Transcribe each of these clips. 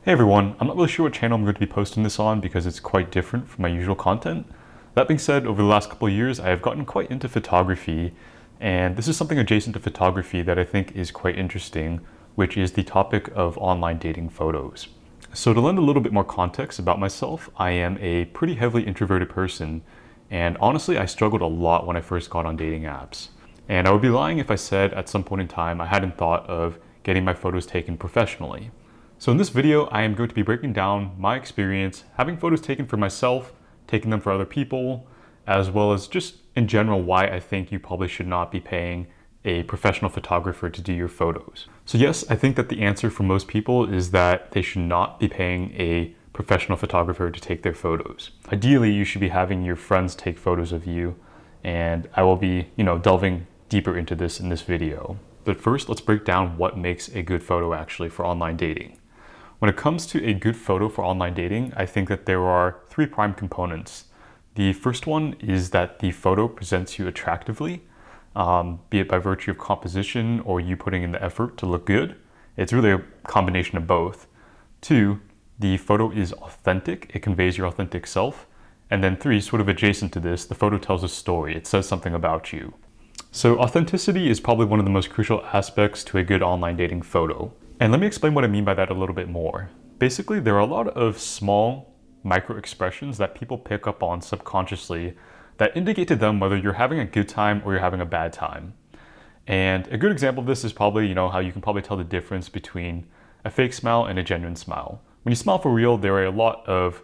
Hey everyone, I'm not really sure what channel I'm going to be posting this on because it's quite different from my usual content. That being said, over the last couple of years, I have gotten quite into photography, and this is something adjacent to photography that I think is quite interesting, which is the topic of online dating photos. So to lend a little bit more context about myself, I am a pretty heavily introverted person, and honestly, I struggled a lot when I first got on dating apps. And I would be lying if I said at some point in time I hadn't thought of getting my photos taken professionally. So in this video, I am going to be breaking down my experience having photos taken for myself, taking them for other people, as well as just in general why I think you probably should not be paying a professional photographer to do your photos. So yes, I think that the answer for most people is that they should not be paying a professional photographer to take their photos. Ideally, you should be having your friends take photos of you, and I will be, delving deeper into this in this video. But first, let's break down what makes a good photo actually for online dating. When it comes to a good photo for online dating, I think that there are three prime components. The first one is that the photo presents you attractively, be it by virtue of composition or you putting in the effort to look good. It's really a combination of both. Two, the photo is authentic. It conveys your authentic self. And then three, sort of adjacent to this, the photo tells a story. It says something about you. So authenticity is probably one of the most crucial aspects to a good online dating photo. And let me explain what I mean by that a little bit more. Basically, there are a lot of small micro expressions that people pick up on subconsciously that indicate to them whether you're having a good time or you're having a bad time. And a good example of this is probably, how you can probably tell the difference between a fake smile and a genuine smile. When you smile for real, there are a lot of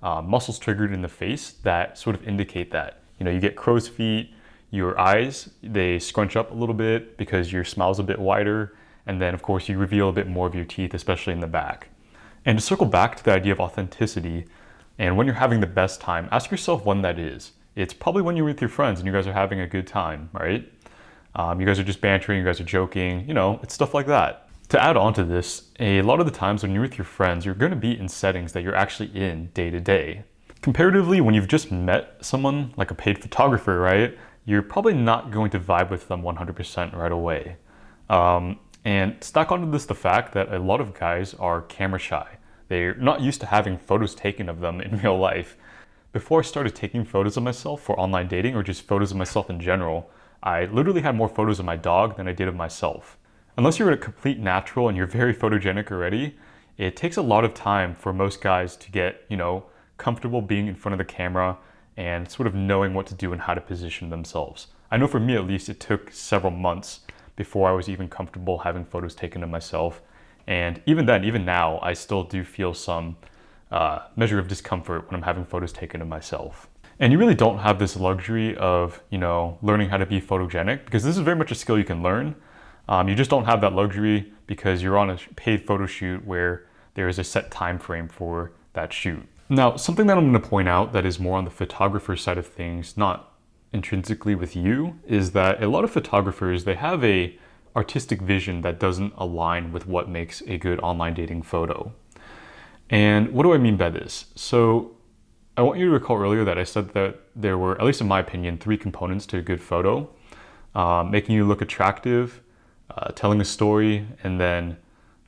muscles triggered in the face that sort of indicate that. You get crow's feet, your eyes, they scrunch up a little bit because your smile's a bit wider. And then, of course, you reveal a bit more of your teeth, especially in the back. And to circle back to the idea of authenticity, and when you're having the best time, ask yourself when that is. It's probably when you're with your friends and you guys are having a good time, right? You guys are just bantering, you guys are joking, it's stuff like that. To add on to this, a lot of the times when you're with your friends, you're going to be in settings that you're actually in day to day. Comparatively, when you've just met someone like a paid photographer, right, you're probably not going to vibe with them 100% right away. And stack onto this the fact that a lot of guys are camera shy. They're not used to having photos taken of them in real life. Before I started taking photos of myself for online dating or just photos of myself in general, I literally had more photos of my dog than I did of myself. Unless you're a complete natural and you're very photogenic already, it takes a lot of time for most guys to get, comfortable being in front of the camera and sort of knowing what to do and how to position themselves. I know for me at least, it took several months before I was even comfortable having photos taken of myself. And even then, even now, I still do feel some measure of discomfort when I'm having photos taken of myself. And you really don't have this luxury of, learning how to be photogenic, because this is very much a skill you can learn. You just don't have that luxury because you're on a paid photo shoot where there is a set time frame for that shoot. Now, something that I'm going to point out that is more on the photographer side of things, not intrinsically with you, is that a lot of photographers, they have a artistic vision that doesn't align with what makes a good online dating photo. And what do I mean by this? So I want you to recall earlier that I said that there were, at least in my opinion, three components to a good photo: making you look attractive, telling a story, and then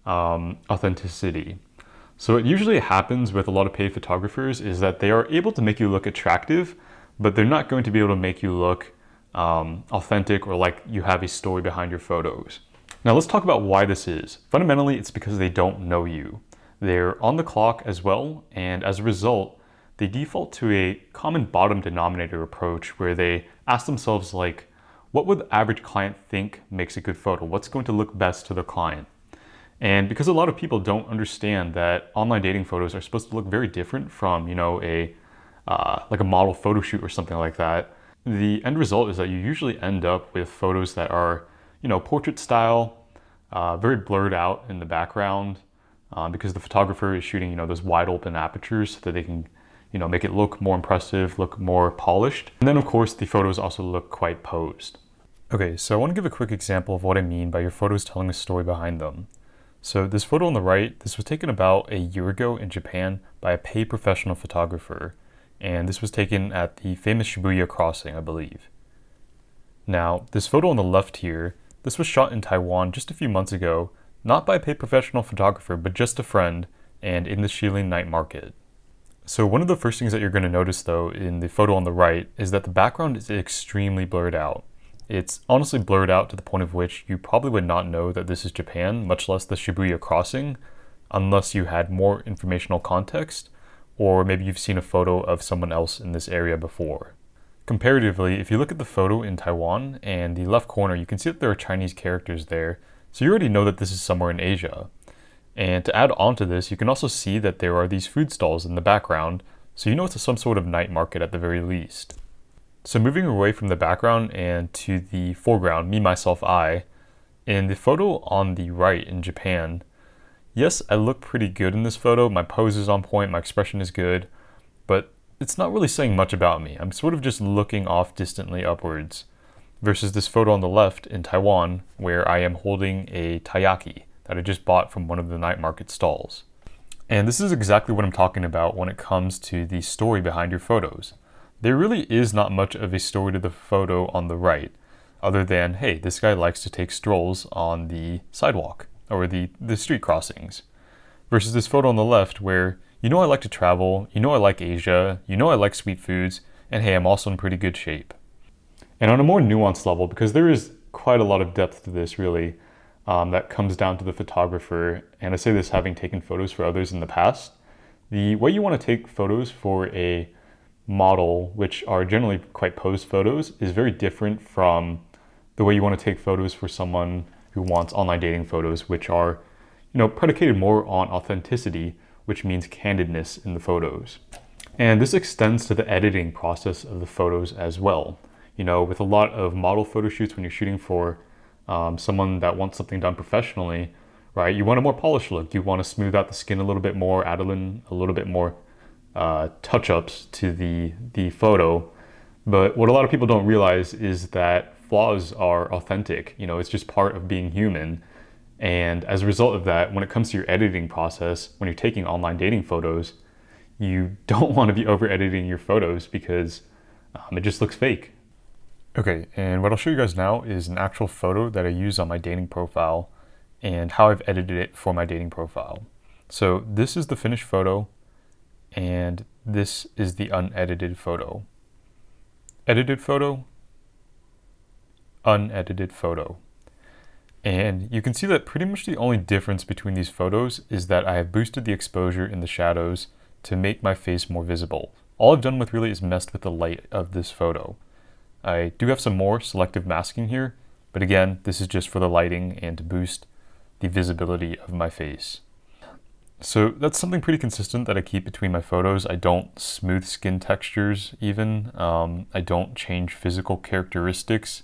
authenticity. So what usually happens with a lot of paid photographers is that they are able to make you look attractive, but they're not going to be able to make you look authentic or like you have a story behind your photos. Now let's talk about why this is. Fundamentally, it's because they don't know you. They're on the clock as well, and as a result, they default to a common bottom denominator approach where they ask themselves like, what would the average client think makes a good photo? What's going to look best to the client? And because a lot of people don't understand that online dating photos are supposed to look very different from, like a model photo shoot or something like that, the end result is that you usually end up with photos that are, portrait style, very blurred out in the background, because the photographer is shooting, those wide open apertures so that they can, make it look more impressive, look more polished. And then of course, the photos also look quite posed. Okay, so I want to give a quick example of what I mean by your photos telling a story behind them. So this photo on the right, this was taken about a year ago in Japan by a paid professional photographer. And this was taken at the famous Shibuya crossing, I believe. Now, this photo on the left here, this was shot in Taiwan just a few months ago, not by a paid professional photographer, but just a friend, and in the Shilin night market. So one of the first things that you're going to notice though in the photo on the right is that the background is extremely blurred out. It's honestly blurred out to the point of which you probably would not know that this is Japan, much less the Shibuya crossing, unless you had more informational context, or maybe you've seen a photo of someone else in this area before. Comparatively, if you look at the photo in Taiwan and the left corner, you can see that there are Chinese characters there, so you already know that this is somewhere in Asia. And to add on to this, you can also see that there are these food stalls in the background, so you know it's some sort of night market at the very least. So moving away from the background and to the foreground, me, myself, I, in the photo on the right in Japan, yes, I look pretty good in this photo, my pose is on point, my expression is good, but it's not really saying much about me. I'm sort of just looking off distantly upwards, versus this photo on the left in Taiwan, where I am holding a taiyaki that I just bought from one of the night market stalls. And this is exactly what I'm talking about when it comes to the story behind your photos. There really is not much of a story to the photo on the right, other than, hey, this guy likes to take strolls on the sidewalk or the street crossings. Versus this photo on the left where, you know I like to travel, you know I like Asia, you know I like sweet foods, and hey, I'm also in pretty good shape. And on a more nuanced level, because there is quite a lot of depth to this really, that comes down to the photographer, and I say this having taken photos for others in the past, the way you want to take photos for a model, which are generally quite posed photos, is very different from the way you want to take photos for someone who wants online dating photos, which are, predicated more on authenticity, which means candidness in the photos. And this extends to the editing process of the photos as well. With a lot of model photo shoots, when you're shooting for someone that wants something done professionally, right? You want a more polished look. You want to smooth out the skin a little bit more, add a little bit more touch-ups to the photo. But what a lot of people don't realize is that flaws are authentic. It's just part of being human. And as a result of that, when it comes to your editing process, when you're taking online dating photos, you don't want to be over-editing your photos because it just looks fake. Okay, and what I'll show you guys now is an actual photo that I use on my dating profile and how I've edited it for my dating profile. So this is the finished photo, and this is the unedited photo. Edited photo, unedited photo. And you can see that pretty much the only difference between these photos is that I have boosted the exposure in the shadows to make my face more visible. All I've done with really is messed with the light of this photo. I do have some more selective masking here, but again, this is just for the lighting and to boost the visibility of my face. So that's something pretty consistent that I keep between my photos. I don't smooth skin textures even. I don't change physical characteristics.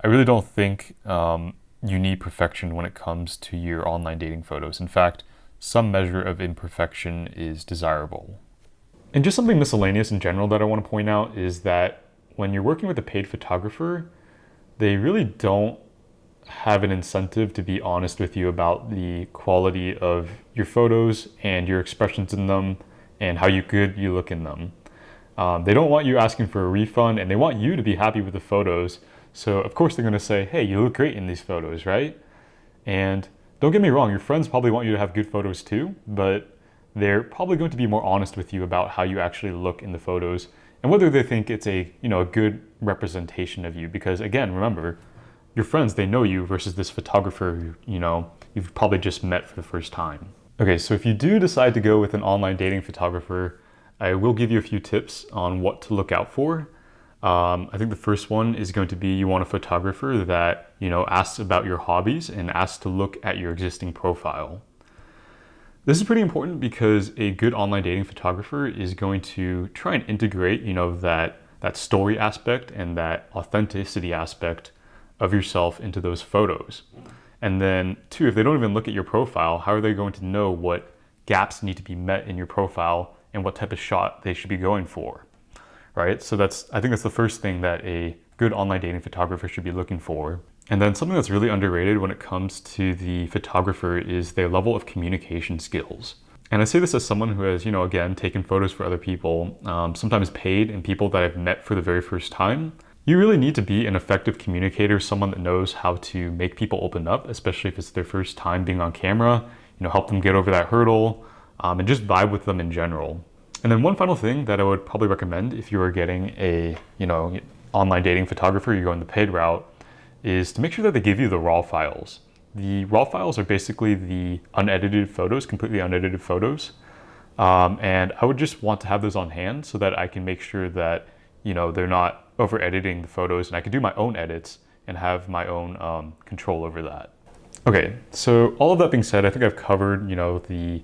I really don't think you need perfection when it comes to your online dating photos. In fact, some measure of imperfection is desirable. And just something miscellaneous in general that I want to point out is that when you're working with a paid photographer, they really don't have an incentive to be honest with you about the quality of your photos and your expressions in them and how good you look in them. They don't want you asking for a refund, and they want you to be happy with the photos. So of course they're going to say, hey, you look great in these photos, right? And don't get me wrong, your friends probably want you to have good photos too, but they're probably going to be more honest with you about how you actually look in the photos and whether they think it's a good representation of you. Because again, remember, your friends, they know you versus this photographer who, you've probably just met for the first time. Okay, so if you do decide to go with an online dating photographer, I will give you a few tips on what to look out for. I think the first one is going to be you want a photographer that, asks about your hobbies and asks to look at your existing profile. This is pretty important because a good online dating photographer is going to try and integrate, that story aspect and that authenticity aspect of yourself into those photos. And then two, if they don't even look at your profile, how are they going to know what gaps need to be met in your profile and what type of shot they should be going for, right? So I think that's the first thing that a good online dating photographer should be looking for. And then something that's really underrated when it comes to the photographer is their level of communication skills. And I say this as someone who has, again, taken photos for other people, sometimes paid, and people that I've met for the very first time. You really need to be an effective communicator, someone that knows how to make people open up, especially if it's their first time being on camera, help them get over that hurdle, and just vibe with them in general. And then one final thing that I would probably recommend if you are getting a, online dating photographer, you're going the paid route, is to make sure that they give you the raw files. The raw files are basically the unedited photos, completely unedited photos. And I would just want to have those on hand so that I can make sure that, they're not over editing the photos, and I can do my own edits and have my own control over that. Okay, so all of that being said, I think I've covered, the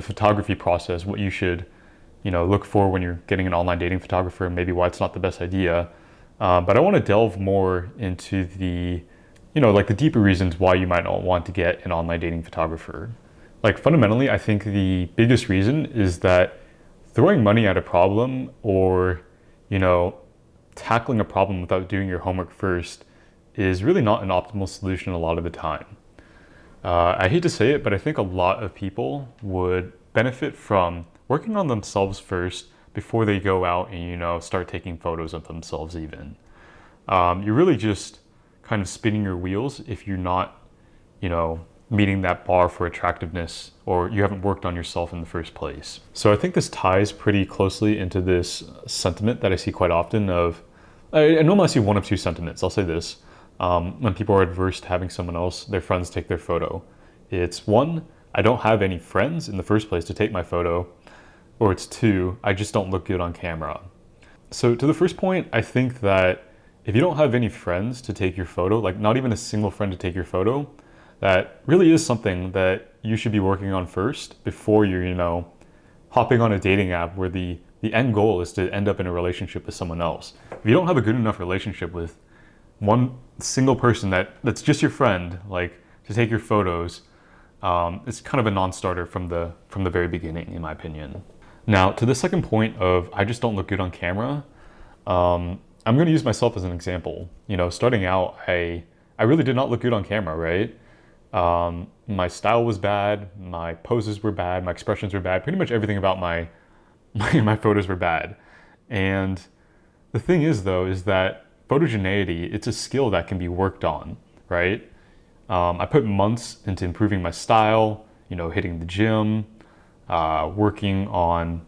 photography process, what you should, look for when you're getting an online dating photographer, and maybe why it's not the best idea. But I want to delve more into the, like the deeper reasons why you might not want to get an online dating photographer. Like fundamentally, I think the biggest reason is that throwing money at a problem or, tackling a problem without doing your homework first is really not an optimal solution a lot of the time. I hate to say it, but I think a lot of people would benefit from working on themselves first before they go out and, start taking photos of themselves even. You're really just kind of spinning your wheels if you're not, meeting that bar for attractiveness, or you haven't worked on yourself in the first place. So I think this ties pretty closely into this sentiment that I see quite often of, I normally see one of two sentiments. I'll say this. When people are adverse to having someone else, their friends take their photo. It's one, I don't have any friends in the first place to take my photo, or it's two, I just don't look good on camera. So to the first point, I think that if you don't have any friends to take your photo, like not even a single friend to take your photo, that really is something that you should be working on first before you're, hopping on a dating app where the end goal is to end up in a relationship with someone else. If you don't have a good enough relationship with one single person that's just your friend, like to take your photos, it's kind of a non-starter from the very beginning, in my opinion. Now, to the second point of I just don't look good on camera, I'm going to use myself as an example. Starting out, I really did not look good on camera, right? My style was bad, my poses were bad, my expressions were bad, pretty much everything about my photos were bad. And the thing is though, is that photogeneity, it's a skill that can be worked on, right? I put months into improving my style, hitting the gym, working on,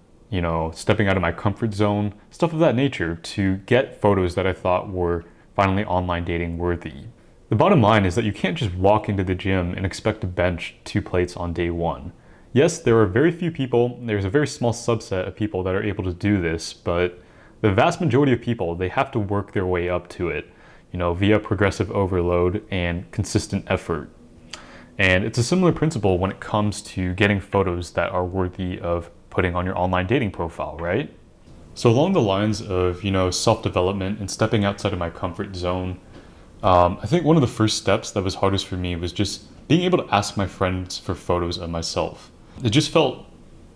stepping out of my comfort zone, stuff of that nature to get photos that I thought were finally online dating worthy. The bottom line is that you can't just walk into the gym and expect to bench 2 plates on day one. Yes, there are very few people, there's a very small subset of people that are able to do this, but the vast majority of people, they have to work their way up to it, via progressive overload and consistent effort. And it's a similar principle when it comes to getting photos that are worthy of putting on your online dating profile, right? So along the lines of, self-development and stepping outside of my comfort zone, I think one of the first steps that was hardest for me was just being able to ask my friends for photos of myself. It just felt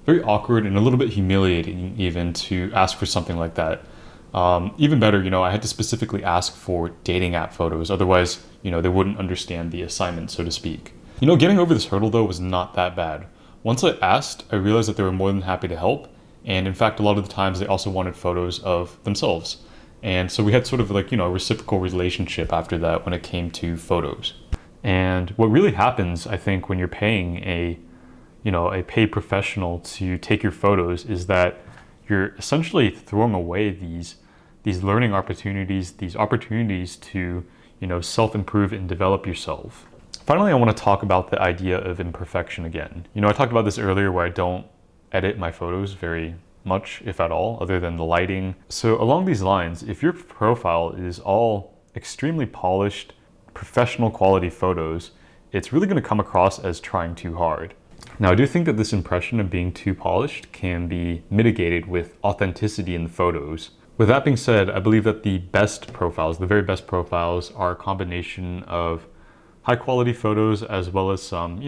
very awkward and a little bit humiliating even to ask for something like that. Even better, I had to specifically ask for dating app photos. Otherwise, they wouldn't understand the assignment, so to speak. Getting over this hurdle though was not that bad. Once I asked, I realized that they were more than happy to help. And in fact, a lot of the times they also wanted photos of themselves. And so we had sort of like, a reciprocal relationship after that when it came to photos. And what really happens, I think, when you're paying a paid professional to take your photos is that you're essentially throwing away these learning opportunities, these opportunities to, self-improve and develop yourself. Finally, I want to talk about the idea of imperfection again. I talked about this earlier where I don't edit my photos very much, if at all, other than the lighting. So along these lines, if your profile is all extremely polished, professional quality photos, it's really going to come across as trying too hard. Now, I do think that this impression of being too polished can be mitigated with authenticity in the photos. With that being said, I believe that the best profiles, the very best profiles, are a combination of high quality photos as well as some,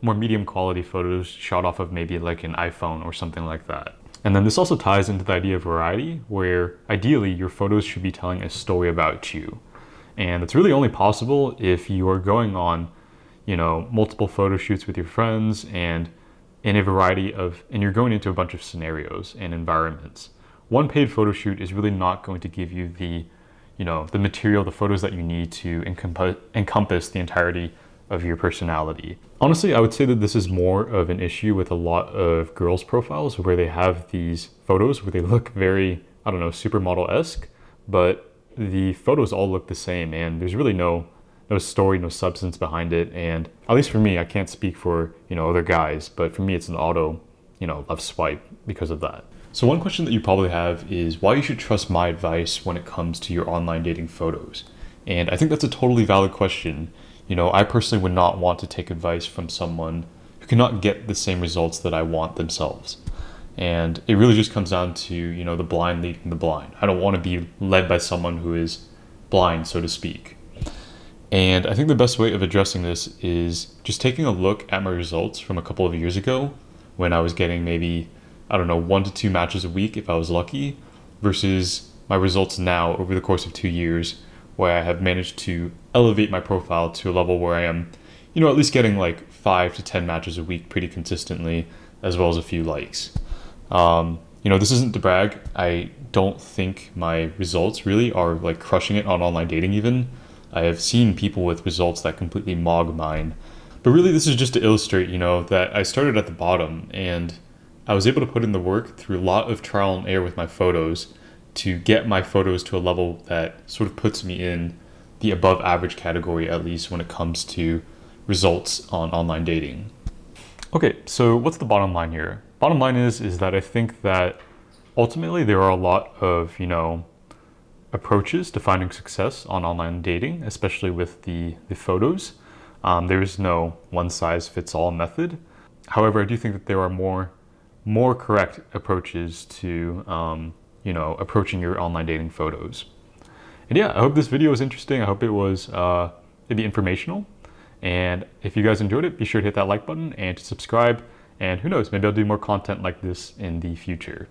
more medium quality photos shot off of maybe like an iPhone or something like that. And then this also ties into the idea of variety, where ideally your photos should be telling a story about you. And it's really only possible if you are going on, multiple photo shoots with your friends and in a variety of, and you're going into a bunch of scenarios and environments. One paid photo shoot is really not going to give you the material, the photos that you need to encompass the entirety of your personality. Honestly, I would say that this is more of an issue with a lot of girls' profiles where they have these photos where they look very, I don't know, supermodel-esque, but the photos all look the same and there's really no story, no substance behind it. And at least for me, I can't speak for, other guys, but for me, it's an auto, left swipe because of that. So one question that you probably have is why you should trust my advice when it comes to your online dating photos. And I think that's a totally valid question. I personally would not want to take advice from someone who cannot get the same results that I want themselves. And it really just comes down to, the blind leading the blind. I don't want to be led by someone who is blind, so to speak. And I think the best way of addressing this is just taking a look at my results from a couple of years ago when I was getting maybe, 1 to 2 matches a week if I was lucky, versus my results now over the course of 2 years where I have managed to elevate my profile to a level where I am, at least getting like 5 to 10 matches a week pretty consistently, as well as a few likes. This isn't to brag. I don't think my results really are like crushing it on online dating even. I have seen people with results that completely mog mine. But really this is just to illustrate, that I started at the bottom and I was able to put in the work through a lot of trial and error with my photos to get my photos to a level that sort of puts me in the above average category, at least when it comes to results on online dating. Okay, so what's the bottom line here? Bottom line is that I think that ultimately there are a lot of, approaches to finding success on online dating, especially with the photos. There is no one size fits all method. However, I do think that there are more correct approaches to, approaching your online dating photos. And yeah, I hope this video was interesting. I hope it was maybe informational. And if you guys enjoyed it, be sure to hit that like button and to subscribe. And who knows, maybe I'll do more content like this in the future.